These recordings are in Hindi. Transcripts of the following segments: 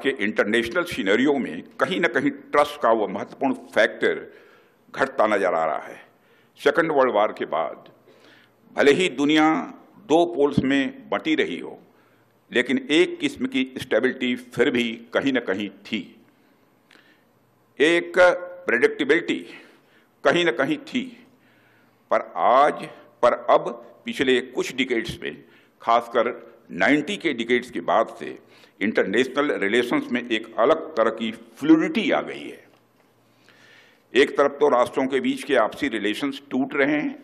के इंटरनेशनल सिनेरियो में कहीं ना कहीं ट्रस्ट का वो महत्वपूर्ण फैक्टर घटता नजर आ रहा है। सेकेंड वर्ल्ड वॉर के बाद भले ही दुनिया दो पोल्स में बंटी रही हो, लेकिन एक किस्म की स्टेबिलिटी फिर भी कहीं ना कहीं थी, एक प्रेडिक्टेबिलिटी कहीं ना कहीं थी। पर अब पिछले कुछ डिकेड्स में, खासकर 90 के डिकेड्स के बाद से इंटरनेशनल रिलेशंस में एक अलग तरह की फ्लूइडिटी आ गई है। एक तरफ तो राष्ट्रों के बीच के आपसी रिलेशंस टूट रहे हैं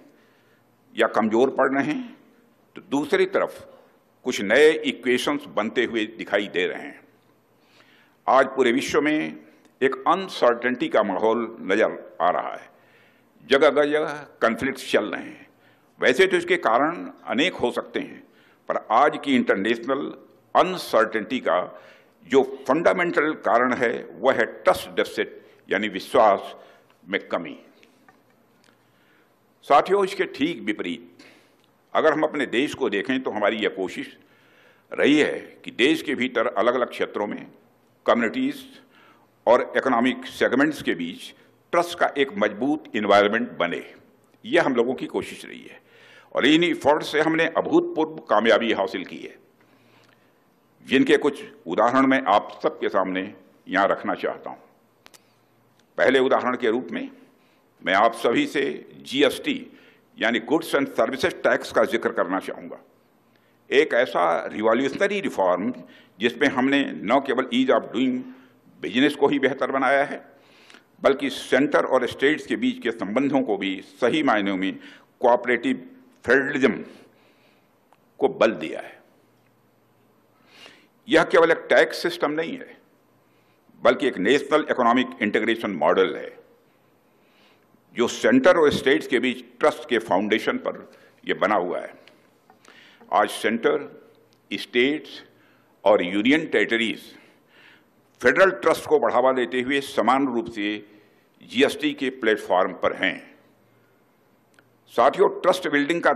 या कमजोर पड़ रहे हैं, तो दूसरी तरफ कुछ नए इक्वेशंस बनते हुए दिखाई दे रहे हैं। आज पूरे विश्व में एक अनसर्टेनिटी का माहौल नजर आ रहा है। जगह जगह कन्फ्लिक्ट्स चल रहे हैं। वैसे तो इसके कारण अनेक हो सकते हैं, पर आज की इंटरनेशनल अनसर्टेनिटी का जो फंडामेंटल कारण है वह है ट्रस्ट डेफिसिट, यानी विश्वास में कमी। साथियों, इसके ठीक विपरीत अगर हम अपने देश को देखें तो हमारी यह कोशिश रही है कि देश के भीतर अलग अलग क्षेत्रों में कम्युनिटीज और इकोनॉमिक सेगमेंट्स के बीच ट्रस्ट का एक मजबूत इन्वायरमेंट बने। यह हम लोगों की कोशिश रही है और इन एफर्ट से हमने अभूतपूर्व कामयाबी हासिल की है, जिनके कुछ उदाहरण मैं आप सबके सामने यहाँ रखना चाहता हूँ। पहले उदाहरण के रूप में मैं आप सभी से जीएसटी यानी गुड्स एंड सर्विसेज टैक्स का जिक्र करना चाहूँगा। एक ऐसा रिवॉल्यूशनरी रिफॉर्म जिसमें हमने न केवल ईज ऑफ डूइंग बिजनेस को ही बेहतर बनाया है, बल्कि सेंटर और स्टेट्स के बीच के संबंधों को भी सही मायनों में कोऑपरेटिव फेडरलिज्म को बल दिया है। यह केवल एक टैक्स सिस्टम नहीं है, बल्कि एक नेशनल इकोनॉमिक इंटीग्रेशन मॉडल है जो सेंटर और स्टेट्स के बीच ट्रस्ट के फाउंडेशन पर यह बना हुआ है। आज सेंटर, स्टेट्स और यूनियन टेरिटरीज फेडरल ट्रस्ट को बढ़ावा देते हुए समान रूप से जीएसटी के प्लेटफॉर्म पर हैं। साथियों, ट्रस्ट बिल्डिंग का